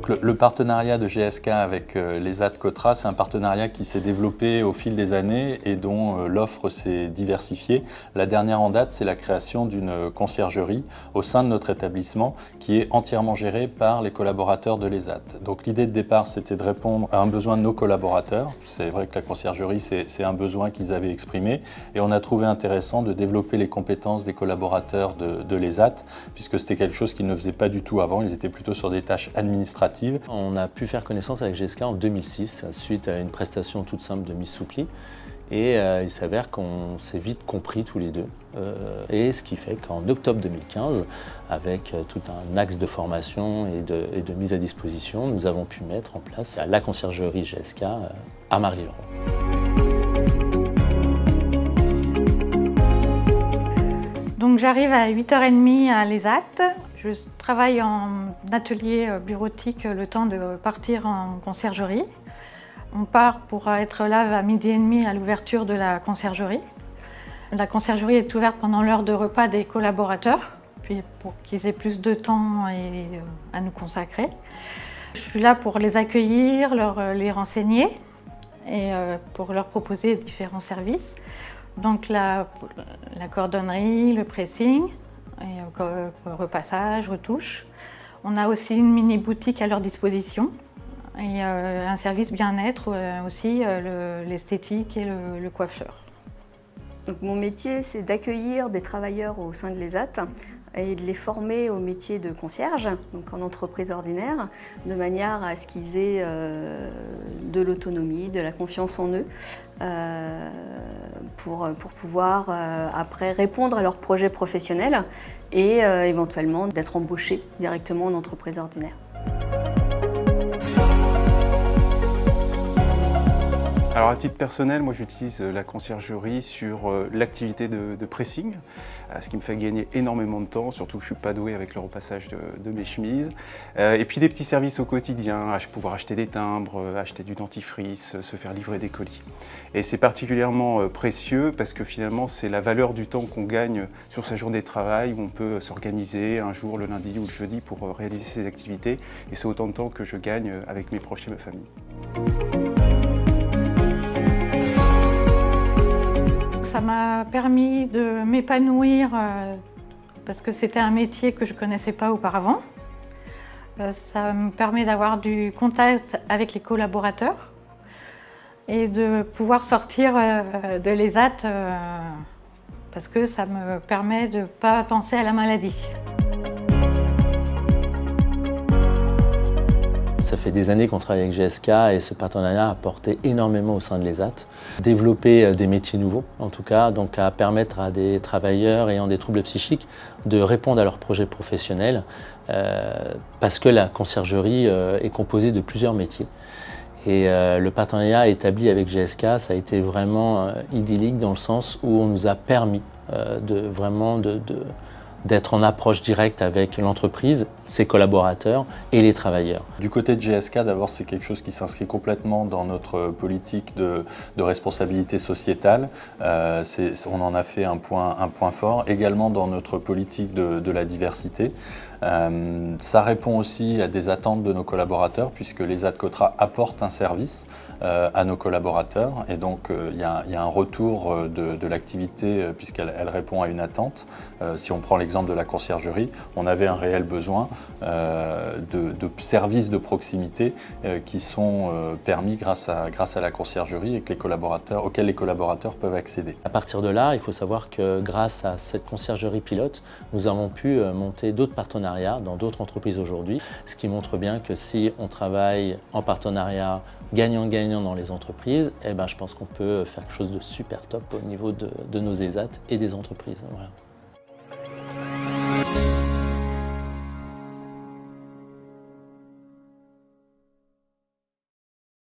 Donc le partenariat de GSK avec l'ESAT Cotra, c'est un partenariat qui s'est développé au fil des années et dont l'offre s'est diversifiée. La dernière en date, c'est la création d'une conciergerie au sein de notre établissement qui est entièrement gérée par les collaborateurs de l'ESAT. Donc l'idée de départ, c'était de répondre à un besoin de nos collaborateurs. C'est vrai que la conciergerie, c'est un besoin qu'ils avaient exprimé et on a trouvé intéressant de développer les compétences des collaborateurs de l'ESAT puisque c'était quelque chose qu'ils ne faisaient pas du tout avant. Ils étaient plutôt sur des tâches administratives. On a pu faire connaissance avec GSK en 2006 suite à une prestation toute simple de Miss Soupli et il s'avère qu'on s'est vite compris tous les deux et ce qui fait qu'en octobre 2015, avec tout un axe de formation et de mise à disposition, nous avons pu mettre en place la conciergerie GSK à Marly-le-Roi. Donc j'arrive à 8h30 à l'ESAT. Je travaille en atelier bureautique le temps de partir en conciergerie. On part pour être là à 12h30 à l'ouverture de la conciergerie. La conciergerie est ouverte pendant l'heure de repas des collaborateurs, puis pour qu'ils aient plus de temps à nous consacrer. Je suis là pour les accueillir, les renseigner et pour leur proposer différents services. Donc la cordonnerie, le pressing, et repassage, retouche. On a aussi une mini-boutique à leur disposition et un service bien-être aussi, l'esthétique et le coiffeur. Donc, mon métier, c'est d'accueillir des travailleurs au sein de l'ESAT et de les former au métier de concierge, donc en entreprise ordinaire, de manière à ce qu'ils aient de l'autonomie, de la confiance en eux, pour pouvoir après répondre à leurs projets professionnels et éventuellement d'être embauchés directement en entreprise ordinaire. Alors à titre personnel, moi j'utilise la conciergerie sur l'activité de pressing, ce qui me fait gagner énormément de temps, surtout que je ne suis pas doué avec le repassage de mes chemises. Et puis des petits services au quotidien, pouvoir acheter des timbres, acheter du dentifrice, se faire livrer des colis. Et c'est particulièrement précieux parce que finalement c'est la valeur du temps qu'on gagne sur sa journée de travail où on peut s'organiser un jour, le lundi ou le jeudi pour réaliser ses activités. Et c'est autant de temps que je gagne avec mes proches et ma famille. Ça m'a permis de m'épanouir parce que c'était un métier que je ne connaissais pas auparavant. Ça me permet d'avoir du contact avec les collaborateurs et de pouvoir sortir de l'ESAT parce que ça me permet de ne pas penser à la maladie. Ça fait des années qu'on travaille avec GSK et ce partenariat a apporté énormément au sein de l'ESAT. Développer des métiers nouveaux, en tout cas, donc à permettre à des travailleurs ayant des troubles psychiques de répondre à leurs projets professionnels parce que la conciergerie est composée de plusieurs métiers. Et le partenariat établi avec GSK, ça a été vraiment idyllique dans le sens où on nous a permis d'être en approche directe avec l'entreprise, ses collaborateurs et les travailleurs. Du côté de GSK, d'abord, c'est quelque chose qui s'inscrit complètement dans notre politique de responsabilité sociétale. On en a fait un point fort, également dans notre politique de la diversité. Ça répond aussi à des attentes de nos collaborateurs puisque l'ESAT Cotra apporte un service à nos collaborateurs et donc il y a un retour de l'activité puisqu'elle répond à une attente. Si on prend l'exemple de la conciergerie, on avait un réel besoin de services de proximité qui sont permis grâce à la conciergerie et auxquels les collaborateurs peuvent accéder. À partir de là, il faut savoir que grâce à cette conciergerie pilote, nous avons pu monter d'autres partenariats dans d'autres entreprises aujourd'hui, ce qui montre bien que si on travaille en partenariat gagnant-gagnant dans les entreprises, je pense qu'on peut faire quelque chose de super top au niveau de nos ESAT et des entreprises. Voilà.